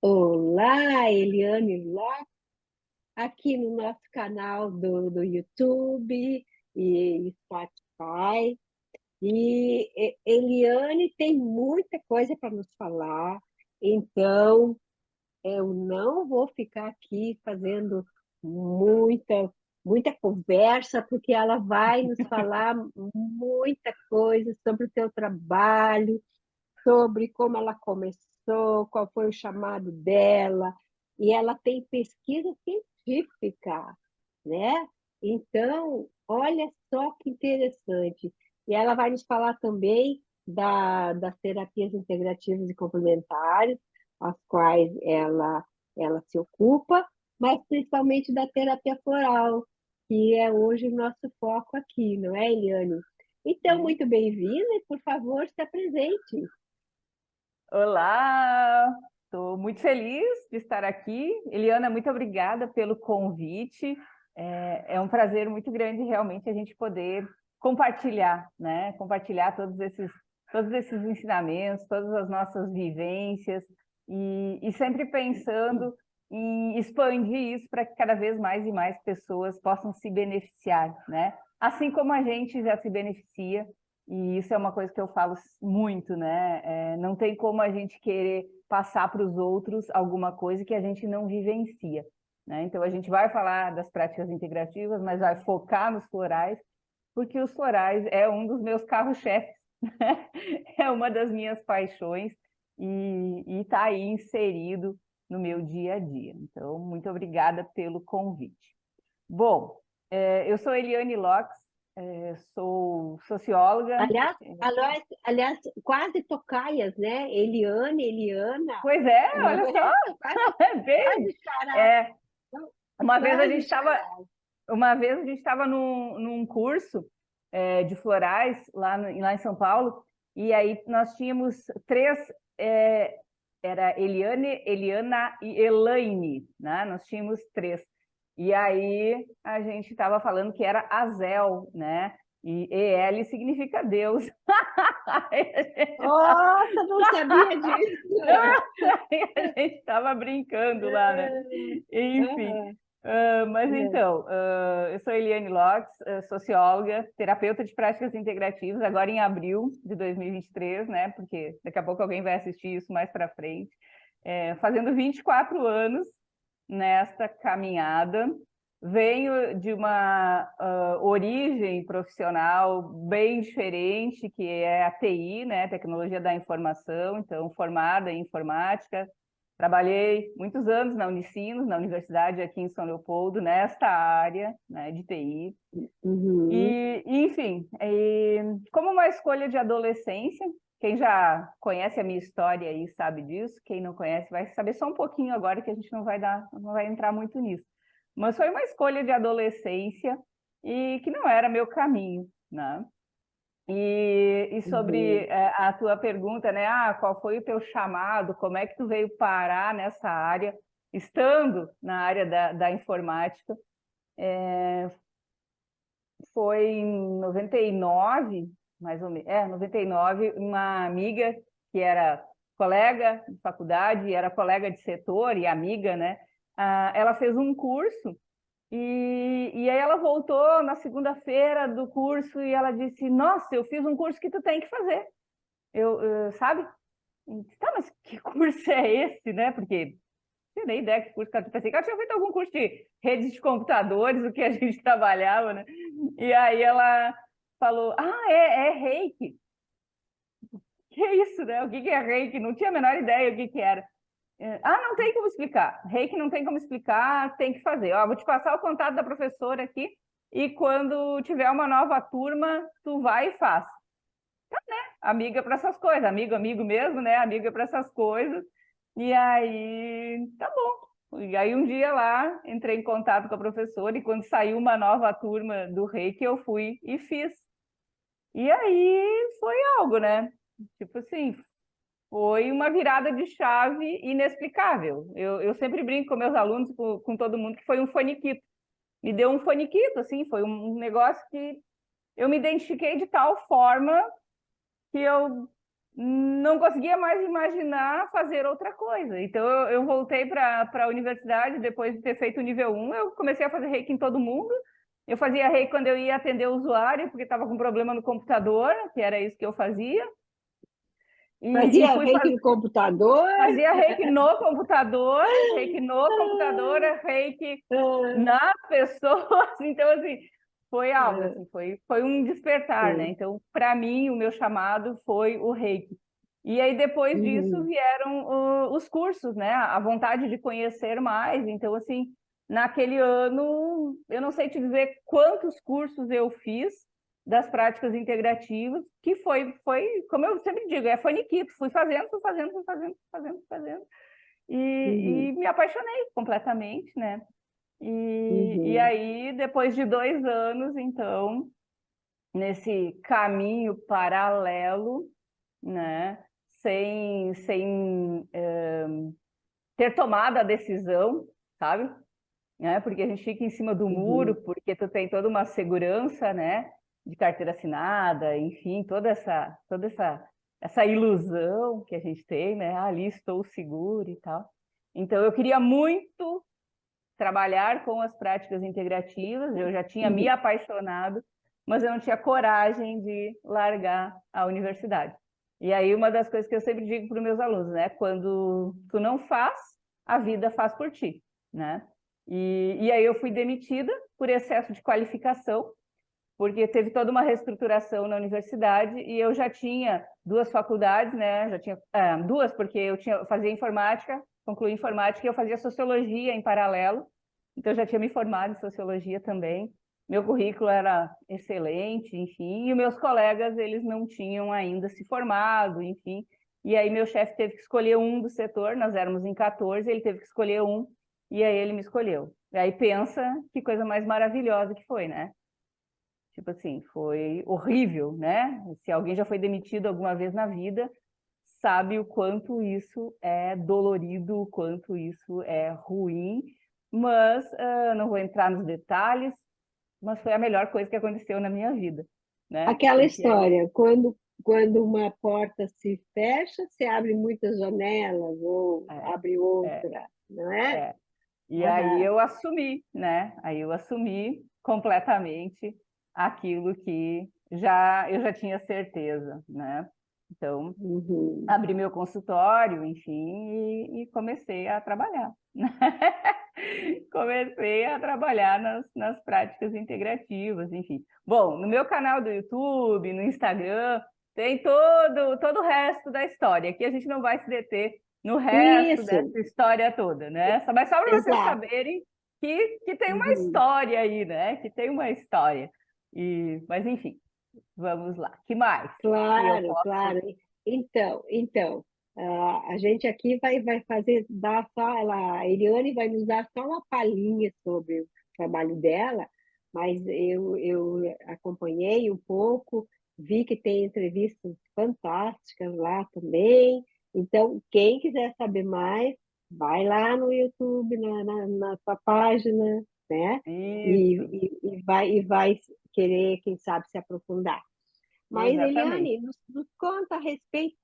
Olá, Eliane Lopes, aqui no nosso canal do YouTube e Spotify. Eliane tem muita coisa para nos falar, então eu não vou ficar aqui fazendo muita conversa, porque ela vai nos falar muita coisa sobre o seu trabalho, sobre como ela começou, qual foi o chamado dela, e ela tem pesquisa científica, né? Então, olha só que interessante. E ela vai nos falar também das terapias integrativas e complementares, as quais ela se ocupa, mas principalmente da terapia floral, que é hoje o nosso foco aqui, não é, Eliane? Então, Sim. muito bem-vinda e, por favor, se apresente. Olá, estou muito feliz de estar aqui. Eliana, muito obrigada pelo convite. É um prazer muito grande realmente a gente poder compartilhar, né? Compartilhar todos esses ensinamentos, todas as nossas vivências e sempre pensando em expandir isso para que cada vez mais e mais pessoas possam se beneficiar, né? Assim como a gente já se beneficia. E isso é uma coisa que eu falo muito, né? Não tem como a gente querer passar para os outros alguma coisa que a gente não vivencia, né? Então, a gente vai falar das práticas integrativas, mas vai focar nos florais, porque os florais é um dos meus carros-chefes, né? É uma das minhas paixões e está aí inserido no meu dia a dia. Então, muito obrigada pelo convite. Bom, eu sou Eliane Locks, sou socióloga. Aliás, quase tocaias, né? Eliane, Eliana, Pois é, olha só, quase, bem. quase chará, É, uma vez a gente quase estava, chará. uma vez a gente estava num curso de florais lá em São Paulo, e aí nós tínhamos três, é, era Eliane, Eliana e Elaine, né? Nós tínhamos três. E aí a gente estava falando que era Azel, né? E EL significa Deus. Aí a gente Nossa, não sabia disso! a gente estava brincando lá, né? Enfim. Aham, Mas então, eu sou Eliane Locks, socióloga, terapeuta de práticas integrativas, agora em abril de 2023, né? Porque daqui a pouco alguém vai assistir isso mais para frente. Fazendo 24 anos nesta caminhada. Venho de uma origem profissional bem diferente, que é a TI, né? Tecnologia da Informação, então formada em informática. Trabalhei muitos anos na Unicinos, na universidade aqui em São Leopoldo, nesta área, né, de TI. uhum, Enfim, como uma escolha de adolescência, quem já conhece a minha história aí sabe disso, quem não conhece vai saber só um pouquinho agora que a gente não vai entrar muito nisso. Mas foi uma escolha de adolescência e que não era meu caminho, né? E sobre uhum. a tua pergunta, né? Qual foi o teu chamado? Como é que tu veio parar nessa área, estando na área da informática? Foi em 99, mais ou menos, 99, uma amiga que era colega de faculdade, era colega de setor e amiga, né? Ela fez um curso e aí ela voltou na segunda-feira do curso e ela disse: Nossa, eu fiz um curso que tu tem que fazer. Sabe? Eu disse, tá, mas que curso é esse, né? Porque não tinha nem ideia que curso que ela pensei que ela tinha feito algum curso de redes de computadores, o que a gente trabalhava, né? E aí ela falou: é reiki. Que é isso, né? O que que é reiki? Não tinha a menor ideia o que que era. Não tem como explicar. Reiki não tem como explicar, tem que fazer. Ó, vou te passar o contato da professora aqui e quando tiver uma nova turma, tu vai e faz. Amiga para essas coisas, amigo mesmo, né? Amiga para essas coisas. E aí, tá bom. E aí um dia lá, entrei em contato com a professora e quando saiu uma nova turma do Reiki, eu fui e fiz. E aí foi algo, né? Tipo assim, foi uma virada de chave inexplicável. Eu sempre brinco com meus alunos, com todo mundo, que foi um faniquito. Me deu um faniquito, assim, foi um negócio que eu me identifiquei de tal forma que eu não conseguia mais imaginar fazer outra coisa. Então, eu voltei para a universidade, depois de ter feito o nível 1, eu comecei a fazer reiki em todo mundo. Eu fazia reiki quando eu ia atender o usuário, porque estava com problema no computador, que era isso que eu fazia. E Fazia fui reiki no computador? fazia reiki no computador, reiki Ah, nas pessoas. Então, assim, foi algo, ah, assim, foi um despertar, né? sim. Então, para mim, o meu chamado foi o reiki. E aí, depois disso, Uhum. vieram os cursos, né? A vontade de conhecer mais. Então, assim, naquele ano, eu não sei te dizer quantos cursos eu fiz das práticas integrativas, que foi, como eu sempre digo, é faniquito. Fui fazendo, fui fazendo, fui fazendo, fui fazendo, fui fazendo. E Uhum. me apaixonei completamente, né? E Uhum. aí, depois de 2 anos, então, nesse caminho paralelo, né? Sem ter tomado a decisão, sabe? Né? Porque a gente fica em cima do muro, Uhum. porque tu tem toda uma segurança, né? De carteira assinada, enfim, essa ilusão que a gente tem, né? Ah, ali estou seguro e tal. Então, eu queria muito trabalhar com as práticas integrativas, eu já tinha me Uhum. apaixonado, mas eu não tinha coragem de largar a universidade. E aí, uma das coisas que eu sempre digo para os meus alunos, né? Quando tu não faz, a vida faz por ti, né? E aí eu fui demitida por excesso de qualificação, porque teve toda uma reestruturação na universidade e eu já tinha 2 faculdades, né? Já tinha duas, porque eu fazia informática, concluí informática e eu fazia sociologia em paralelo. Então eu já tinha me formado em sociologia também. Meu currículo era excelente, enfim, e os meus colegas, eles não tinham ainda se formado, enfim. E aí meu chefe teve que escolher um do setor, nós éramos em 14, ele teve que escolher um, e aí ele me escolheu. E aí pensa que coisa mais maravilhosa que foi, né? Tipo assim, foi horrível, né? Se alguém já foi demitido alguma vez na vida, sabe o quanto isso é dolorido, o quanto isso é ruim, mas não vou entrar nos detalhes, mas foi a melhor coisa que aconteceu na minha vida, né? Aquela Porque aí, história, quando uma porta se fecha, se abre muitas janelas ou é, abre é, outra, não é? é. E aí Aham. eu assumi, né? Aí eu assumi completamente aquilo que eu já tinha certeza, né? Então, Uhum. abri meu consultório, enfim, e comecei a trabalhar. Comecei a trabalhar nas práticas integrativas, enfim. Bom, no meu canal do YouTube, no Instagram, tem todo o resto da história. Aqui a gente não vai se deter no resto Isso, dessa história toda, né? Mas só para vocês exato. saberem que tem uma Uhum. história aí, né? Que tem uma história. Mas, enfim, vamos lá. Que mais que eu Claro, posso... claro. Então, a gente aqui vai fazer, dar só, a Eliane vai nos dar só uma palhinha sobre o trabalho dela, mas eu acompanhei um pouco, vi que tem entrevistas fantásticas lá também. Então, quem quiser saber mais, vai lá no YouTube, na sua página, né? Isso, E vai querer, quem sabe, se aprofundar. Mas, exatamente. Eliane, nos conta a respeito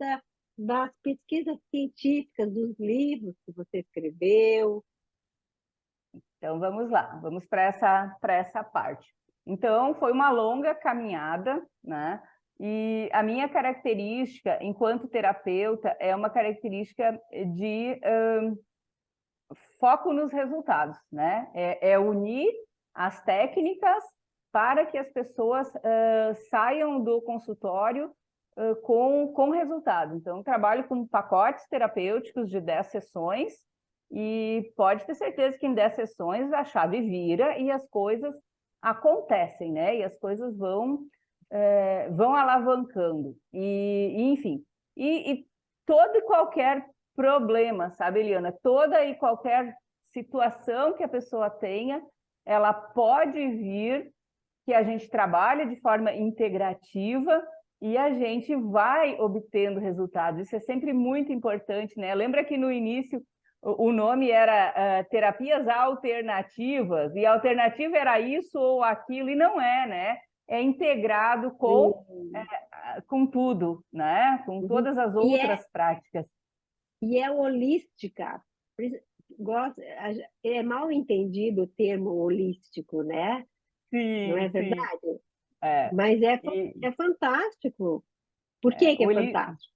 das pesquisas científicas, dos livros que você escreveu. Então vamos lá, vamos para essa parte. Então foi uma longa caminhada, né? E a minha característica enquanto terapeuta é uma característica de foco nos resultados, né? É unir as técnicas para que as pessoas saiam do consultório com resultado. Então, trabalho com pacotes terapêuticos de 10 sessões e pode ter certeza que em 10 sessões a chave vira e as coisas acontecem, né? E as coisas vão alavancando. Enfim, e todo e qualquer problema, sabe, Eliana? Toda e qualquer situação que a pessoa tenha, ela pode vir que a gente trabalha de forma integrativa e a gente vai obtendo resultados. Isso é sempre muito importante, né? Lembra que no início o nome era terapias alternativas, e a alternativa era isso ou aquilo, e não é, né? é integrado com tudo, né? Com Uhum. todas as outras práticas. E é holística. É mal entendido o termo holístico, né? Não é Sim, sim. verdade? É. Mas E, é fantástico. Por é, que que é fantástico?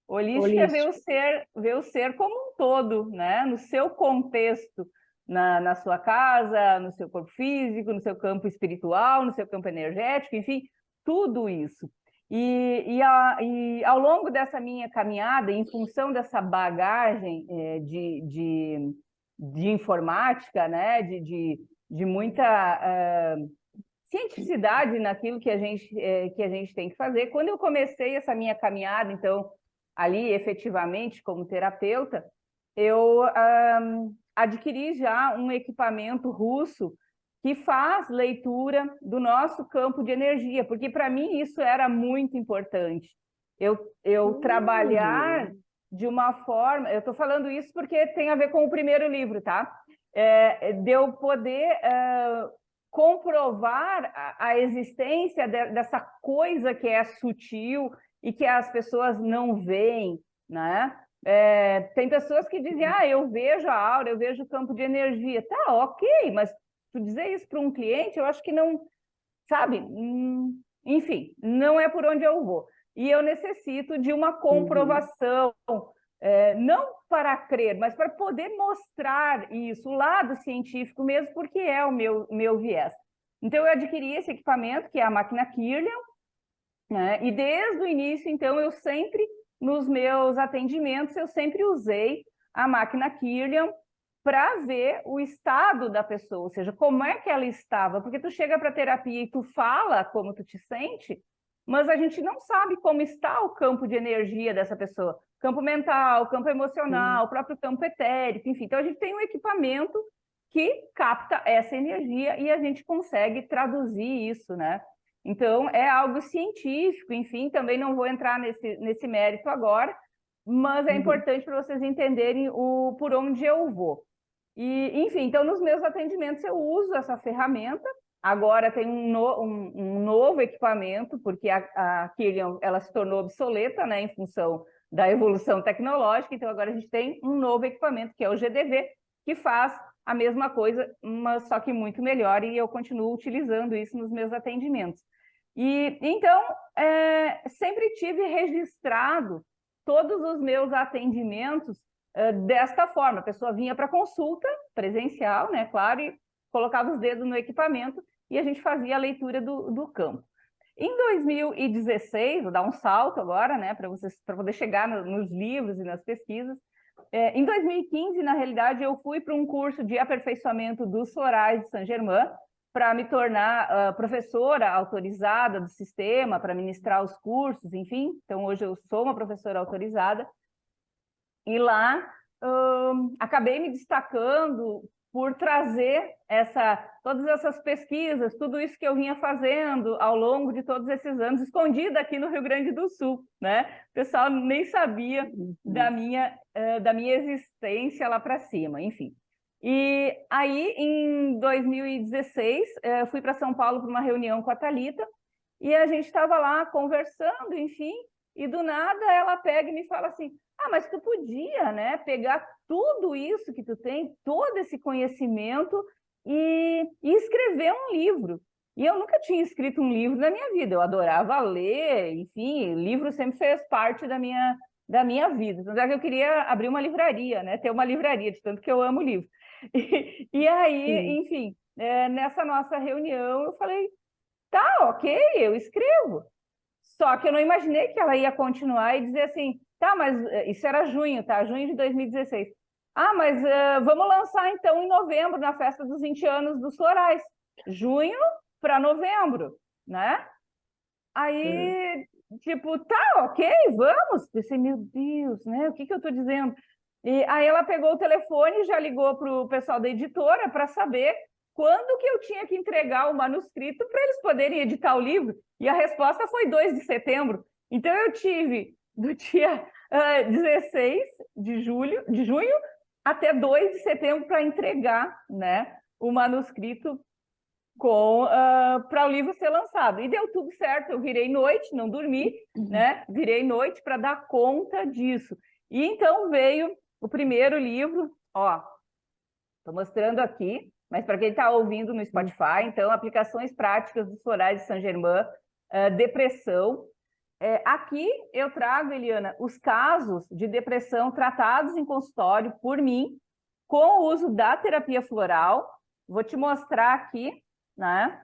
holística é Holístico. ver o ser como um todo, né? No seu contexto, na sua casa, no seu corpo físico, no seu campo espiritual, no seu campo energético, enfim, tudo isso. E ao longo dessa minha caminhada, em função dessa bagagem de informática, né? De muita cientificidade naquilo que a gente tem que fazer. Quando eu comecei essa minha caminhada, então, ali efetivamente como terapeuta, eu adquiri já um equipamento russo que faz leitura do nosso campo de energia, porque para mim isso era muito importante. Eu trabalhar de uma forma, eu estou falando isso porque tem a ver com o primeiro livro, tá? De eu poder comprovar a existência dessa coisa que é sutil e que as pessoas não veem, né? Tem pessoas que dizem, eu vejo a aura, eu vejo o campo de energia. Tá, ok, mas tu dizer isso para um cliente, eu acho que não, sabe? Enfim, não é por onde eu vou. E eu necessito de uma comprovação, não para crer, mas para poder mostrar isso, o lado científico mesmo, porque é o meu viés. Então, eu adquiri esse equipamento, que é a máquina Kirlian, né? E desde o início, então, nos meus atendimentos, eu sempre usei a máquina Kirlian para ver o estado da pessoa, ou seja, como é que ela estava, porque tu chega para a terapia e tu fala como tu te sente, mas a gente não sabe como está o campo de energia dessa pessoa, campo mental, campo emocional, o próprio campo etérico, enfim. Então a gente tem um equipamento que capta essa energia e a gente consegue traduzir isso, né? Então é algo científico, enfim, também não vou entrar nesse mérito agora, mas é importante para vocês entenderem por onde eu vou. E, enfim, então nos meus atendimentos eu uso essa ferramenta. Agora tem um novo equipamento, porque a Kirlian ela se tornou obsoleta, né, em função da evolução tecnológica. Então agora a gente tem um novo equipamento, que é o GDV, que faz a mesma coisa, mas só que muito melhor, e eu continuo utilizando isso nos meus atendimentos. E então sempre tive registrado todos os meus atendimentos desta forma. A pessoa vinha para consulta presencial, né, claro, e colocava os dedos no equipamento e a gente fazia a leitura do campo. Em 2016, vou dar um salto agora, né, para poder chegar nos livros e nas pesquisas. Em 2015, na realidade, eu fui para um curso de aperfeiçoamento dos florais de Saint-Germain para me tornar professora autorizada do sistema, para ministrar os cursos, enfim. Então, hoje eu sou uma professora autorizada. E lá acabei me destacando por trazer todas essas pesquisas, tudo isso que eu vinha fazendo ao longo de todos esses anos, escondida aqui no Rio Grande do Sul, né? O pessoal nem sabia da minha existência lá para cima, enfim. E aí, em 2016, fui para São Paulo para uma reunião com a Thalita, e a gente estava lá conversando, enfim, e do nada ela pega e me fala assim, mas tu podia, né, pegar tudo isso que tu tem, todo esse conhecimento e escrever um livro. E eu nunca tinha escrito um livro na minha vida, eu adorava ler, enfim, livro sempre fez parte da minha vida. Tanto é que eu queria abrir uma livraria, né, ter uma livraria, de tanto que eu amo livro. E aí, enfim, nessa nossa reunião eu falei, tá, ok, eu escrevo. Só que eu não imaginei que ela ia continuar e dizer assim, tá, mas isso era junho, tá? Junho de 2016. Mas vamos lançar então em novembro, na festa dos 20 anos dos florais. Junho para novembro, né? Aí, tipo, tá, ok, vamos. Pensei, meu Deus, né? O que eu tô dizendo? E aí ela pegou o telefone e já ligou para o pessoal da editora para saber quando que eu tinha que entregar o manuscrito para eles poderem editar o livro. E a resposta foi 2 de setembro. Então eu tive do dia 16 de junho até 2 de setembro para entregar, né, o manuscrito para o livro ser lançado. E deu tudo certo, eu virei noite, não dormi, né? Virei noite para dar conta disso. E então veio o primeiro livro, ó, estou mostrando aqui, mas para quem está ouvindo no Spotify, então, Aplicações Práticas dos Florais de Saint-Germain, depressão. Aqui eu trago, Eliana, os casos de depressão tratados em consultório por mim, com o uso da terapia floral. Vou te mostrar aqui, né,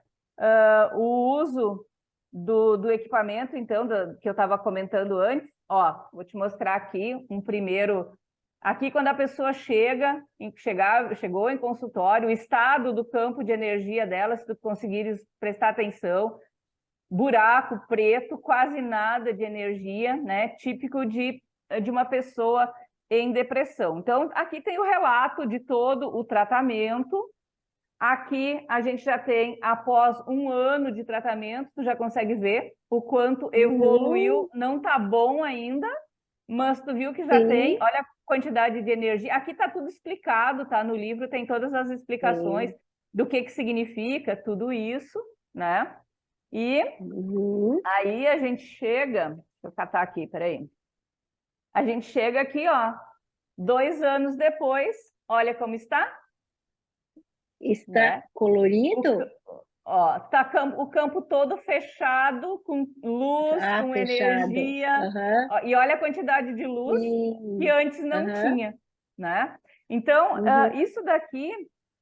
o uso do equipamento, então, que eu estava comentando antes. Ó, vou te mostrar aqui um primeiro. Aqui, quando a pessoa chegou em consultório, o estado do campo de energia dela, se tu conseguires prestar atenção, buraco preto, quase nada de energia, né? Típico de uma pessoa em depressão. Então, aqui tem o relato de todo o tratamento. Aqui a gente já tem, após 1 ano de tratamento, tu já consegue ver o quanto evoluiu. Não tá bom ainda, mas tu viu que já tem, olha a quantidade de energia. Aqui tá tudo explicado, tá? No livro tem todas as explicações do que significa tudo isso, né? E aí a gente chega, deixa eu catar aqui, peraí. A gente chega aqui, ó, 2 anos depois, olha como está. Está, né, colorido? Ó, tá o campo todo fechado, com luz, com fechado. energia. Ó, e olha a quantidade de luz que antes não tinha, né? Então, isso daqui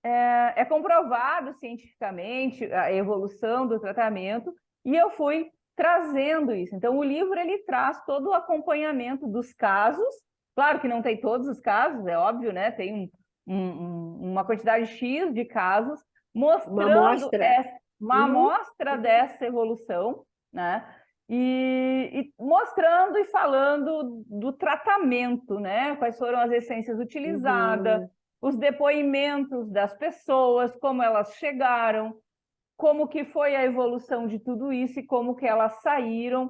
é comprovado cientificamente, a evolução do tratamento, e eu fui trazendo isso. Então, o livro ele traz todo o acompanhamento dos casos. Claro que não tem todos os casos, é óbvio, né? Tem uma quantidade X de casos, mostrando uma amostra dessa evolução, né? E mostrando e falando do tratamento, né? Quais foram as essências utilizadas, os depoimentos das pessoas, como elas chegaram, como que foi a evolução de tudo isso e como que elas saíram,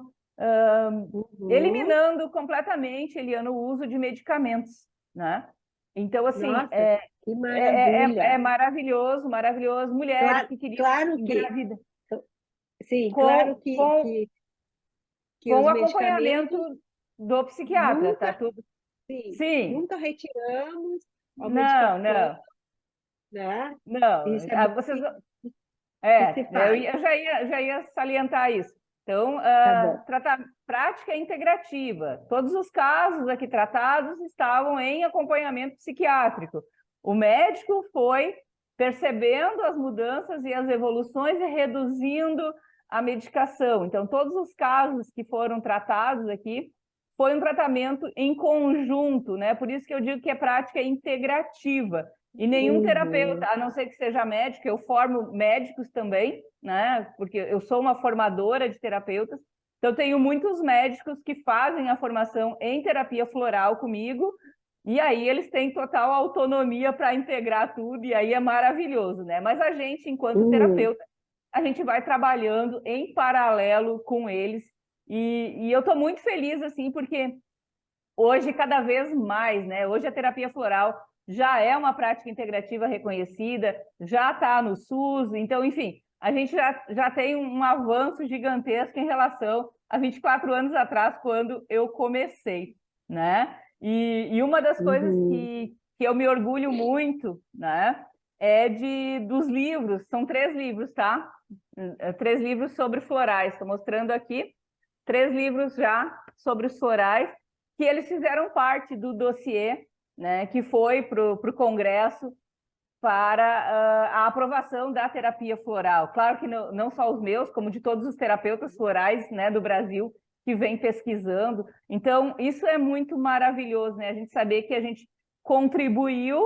eliminando completamente, Eliana, o uso de medicamentos, né? Então, assim, nossa, que maravilha. É maravilhoso, maravilhoso. Mulheres que queriam engravidar. Sim, claro que com o acompanhamento do psiquiatra, nunca, tá tudo. Sim. Nunca retiramos a medicação. Né? Não. Isso vocês... eu já ia salientar isso. Então, prática integrativa. Todos os casos aqui tratados estavam em acompanhamento psiquiátrico. O médico foi percebendo as mudanças e as evoluções e reduzindo a medicação. Então, todos os casos que foram tratados aqui foi um tratamento em conjunto, né? Por isso que eu digo que é prática integrativa. E nenhum terapeuta, a não ser que seja médico, eu formo médicos também, né? Porque eu sou uma formadora de terapeutas, então tenho muitos médicos que fazem a formação em terapia floral comigo, e aí eles têm total autonomia para integrar tudo, e aí é maravilhoso, né? Mas a gente, enquanto terapeuta, a gente vai trabalhando em paralelo com eles, e eu estou muito feliz, assim, porque hoje, cada vez mais, né? Hoje a terapia floral já é uma prática integrativa reconhecida, já está no SUS, então, enfim, a gente já tem um avanço gigantesco em relação a 24 anos atrás, quando eu comecei, né? E uma das coisas que eu me orgulho muito, né, é dos livros, são 3 livros, tá? 3 livros sobre florais, estou mostrando aqui, 3 livros já sobre os florais, que eles fizeram parte do dossiê, né, que foi para o Congresso para a aprovação da terapia floral. Claro que não só os meus, como de todos os terapeutas florais, né, do Brasil, que vem pesquisando. Então, isso é muito maravilhoso, né? A gente saber que a gente contribuiu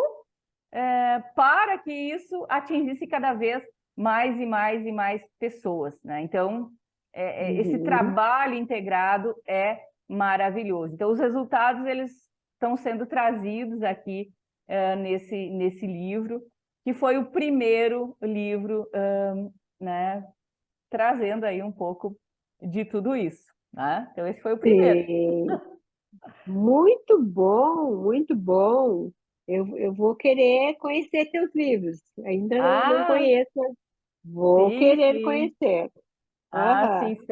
para que isso atingisse cada vez mais e mais e mais pessoas, né? Então, esse trabalho integrado é maravilhoso. Então, os resultados, eles estão sendo trazidos aqui nesse livro, que foi o primeiro livro, né, trazendo aí um pouco de tudo isso, né? Então, esse foi o primeiro. Muito bom, muito bom. Eu vou querer conhecer teus livros. Ainda não conheço, Vou Sim, querer sim. conhecer. Ah, Aham, sim,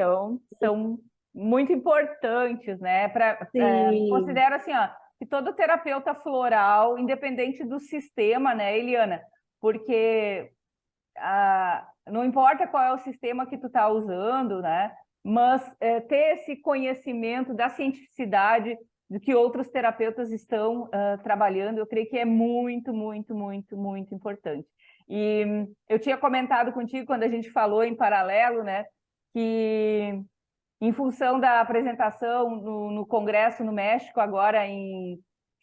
são muito importantes, né? sim. Considero assim, ó, que todo terapeuta floral, independente do sistema, né, Eliana? Porque não importa qual é o sistema que tu está usando, né? Mas ter esse conhecimento da cientificidade do que outros terapeutas estão trabalhando, eu creio que é muito, muito, muito, muito importante. E eu tinha comentado contigo quando a gente falou em paralelo, né? Que em função da apresentação no Congresso no México,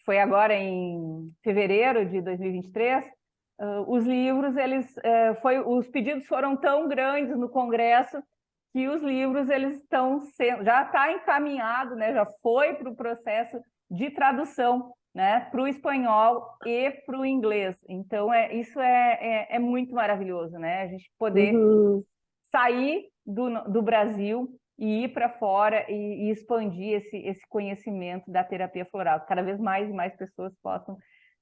foi agora em fevereiro de 2023, os livros, os pedidos foram tão grandes no Congresso que os livros eles estão sendo, já está encaminhado, né, já foi para o processo de tradução, né, para o espanhol e para o inglês. Então, isso é muito maravilhoso, né, a gente poder Uhum. sair do Brasil e ir para fora e expandir esse conhecimento da terapia floral. Cada vez mais e mais pessoas possam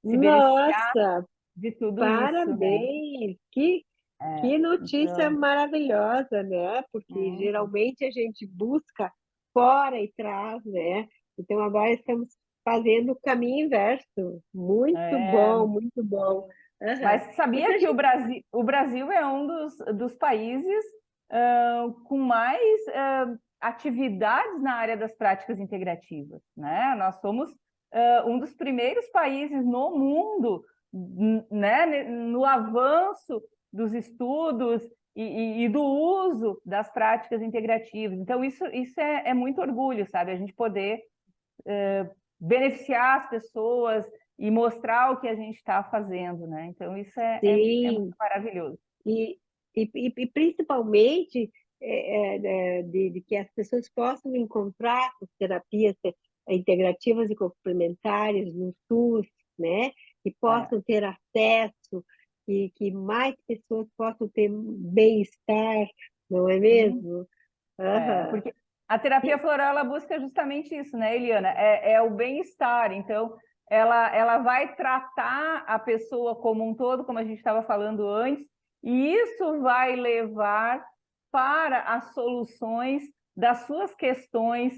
se beneficiar Nossa, de tudo isso, né? parabéns! Que notícia Então, maravilhosa, né? Porque uhum, geralmente a gente busca fora e traz, né? Então agora estamos fazendo o caminho inverso. Muito bom, é, muito bom. Aham. mas E sabia para que gente. O Brasil é um dos países com mais atividades na área das práticas integrativas, né? Nós somos um dos primeiros países no mundo, né, no avanço dos estudos e do uso das práticas integrativas. Então, isso é muito orgulho, sabe? A gente poder beneficiar as pessoas e mostrar o que a gente está fazendo, né? Então, isso é muito Sim, maravilhoso. e, e principalmente de que as pessoas possam encontrar as terapias integrativas e complementares no SUS, né? Que É, possam ter acesso, que mais pessoas possam ter bem-estar, não é sim, mesmo? Aham. porque a terapia E- floral ela busca justamente isso, né, Eliana? É o bem-estar. Então, ela vai tratar a pessoa como um todo, como a gente estava falando antes, e isso vai levar para as soluções das suas questões,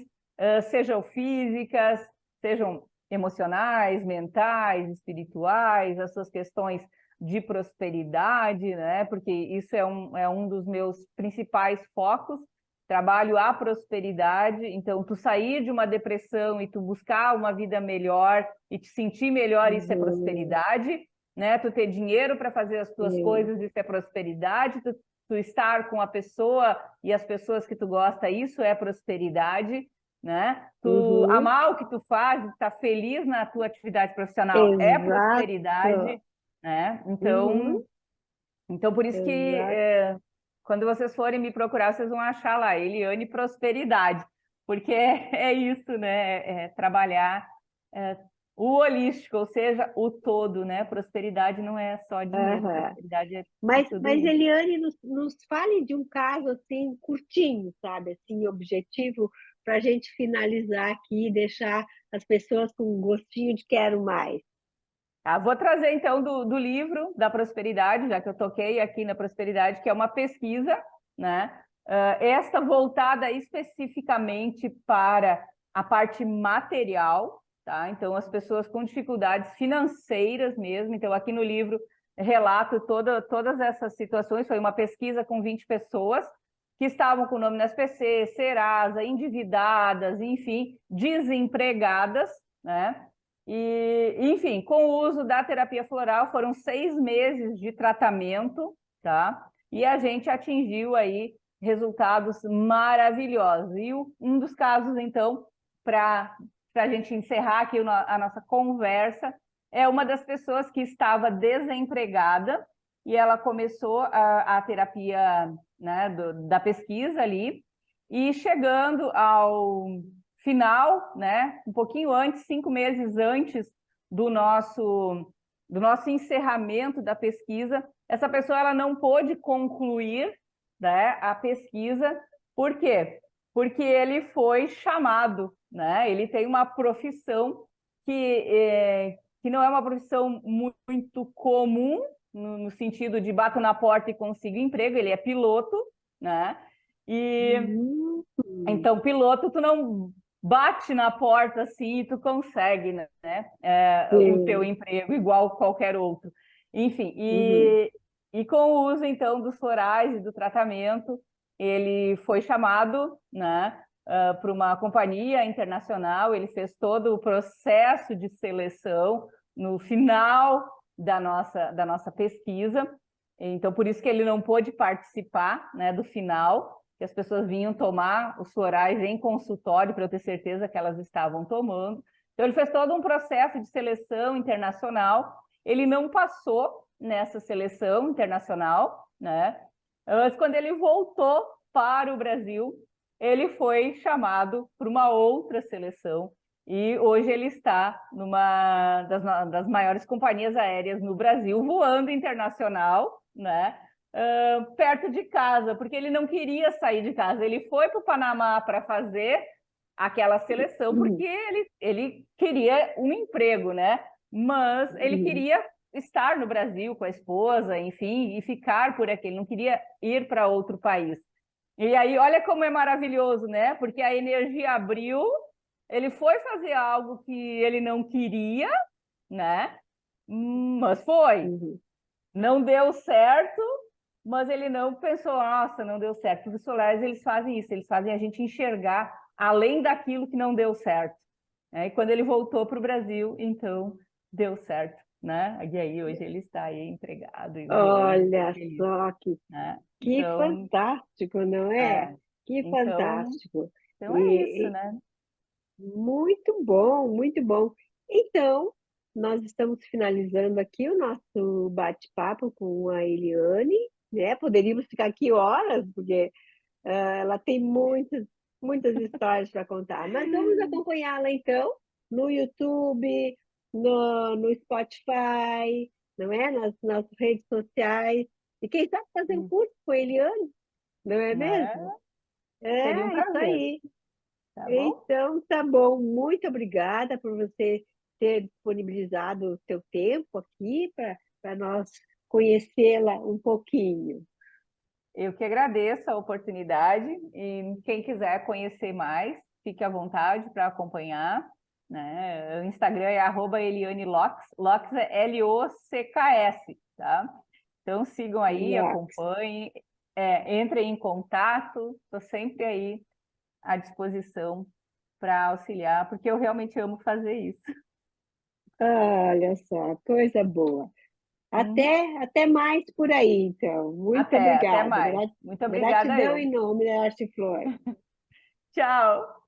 sejam físicas, sejam emocionais, mentais, espirituais, as suas questões de prosperidade, né? Porque isso é um dos meus principais focos. Trabalho a prosperidade, então tu sair de uma depressão e tu buscar uma vida melhor e te sentir melhor, isso é Uhum. prosperidade, né? Tu ter dinheiro para fazer as tuas Sim. coisas, isso é prosperidade. Tu estar com a pessoa e as pessoas que tu gosta, isso é prosperidade, né? Tu Uhum. amar o que tu faz, estar feliz na tua atividade profissional é Exato. prosperidade, né? Uhum. Então, por isso que Exato. quando vocês forem me procurar, vocês vão achar lá, Eliane Prosperidade, porque é isso, né? É trabalhar é, o holístico, ou seja, o todo, né? Prosperidade não é só dinheiro, Aham. prosperidade é tudo Mas isso. Eliane, nos fale de um caso assim curtinho, sabe? Assim, objetivo para a gente finalizar aqui e deixar as pessoas com um gostinho de quero mais. Tá? Vou trazer então do livro da prosperidade, já que eu toquei aqui na prosperidade, que é uma pesquisa, né? Esta voltada especificamente para a parte material, tá? Então, as pessoas com dificuldades financeiras mesmo. Então, aqui no livro relato todas essas situações. Foi uma pesquisa com 20 pessoas que estavam com o nome no SPC, Serasa, endividadas, enfim, desempregadas, né? E, enfim, com o uso da terapia floral, foram 6 meses de tratamento, tá? E a gente atingiu aí resultados maravilhosos. E um dos casos, então, para a gente encerrar aqui a nossa conversa, é uma das pessoas que estava desempregada e ela começou a terapia, né, da pesquisa ali, e chegando ao final, né, um pouquinho antes, 5 meses antes do nosso encerramento da pesquisa, essa pessoa ela não pôde concluir, né, a pesquisa. Por quê? Porque ele foi chamado, né? Ele tem uma profissão que não é uma profissão muito comum, no sentido de bato na porta e consigo emprego, ele é piloto, né? E então, piloto, tu não bate na porta assim e tu consegue, né? O teu Sim. emprego igual qualquer outro. Enfim, Uhum. e com o uso então dos florais e do tratamento, ele foi chamado, né, para uma companhia internacional, ele fez todo o processo de seleção no final da nossa pesquisa, então por isso que ele não pôde participar, né, do final, que as pessoas vinham tomar os florais em consultório para eu ter certeza que elas estavam tomando. Então ele fez todo um processo de seleção internacional, ele não passou nessa seleção internacional, né? Mas quando ele voltou para o Brasil, ele foi chamado para uma outra seleção e hoje ele está numa das maiores companhias aéreas no Brasil, voando internacional, né? Perto de casa, porque ele não queria sair de casa. Ele foi para o Panamá para fazer aquela seleção, porque ele queria um emprego, né? Mas ele Uhum. queria estar no Brasil com a esposa, enfim, e ficar por aqui. Ele não queria ir para outro país. E aí, olha como é maravilhoso, né? Porque a energia abriu, ele foi fazer algo que ele não queria, né? Mas foi. Uhum. Não deu certo, mas ele não pensou, nossa, não deu certo. Os solares, eles fazem isso, eles fazem a gente enxergar além daquilo que não deu certo. E quando ele voltou para o Brasil, então deu certo, né? E aí hoje ele está aí empregado e voando, bem Olha feliz, só né? que Então, fantástico, não é? é, Que então, fantástico. então é isso, E, né? muito bom, muito bom. Então, nós estamos finalizando aqui o nosso bate-papo com a Eliane, né? Poderíamos ficar aqui horas, porque ela tem muitas histórias para contar. Mas vamos acompanhá-la então no YouTube, no Spotify, não é? Nas redes sociais. E quem sabe fazer um curso com a Eliane, não é É, mesmo? seria um É isso prazer, aí. tá bom? Então, tá bom. Muito obrigada por você ter disponibilizado o seu tempo aqui para nós conhecê-la um pouquinho. Eu que agradeço a oportunidade e quem quiser conhecer mais, fique à vontade para acompanhar, né? O Instagram é @ElianeLox, Lox é LOCKS, tá? Então sigam aí, Relax. acompanhem, entrem em contato, estou sempre aí à disposição para auxiliar, porque eu realmente amo fazer isso. Olha só, coisa boa. Uhum. Até mais por aí, então. Muito Até obrigada. mais. Muito obrigada Gratidão eu. em nome da Arte Flor. Tchau.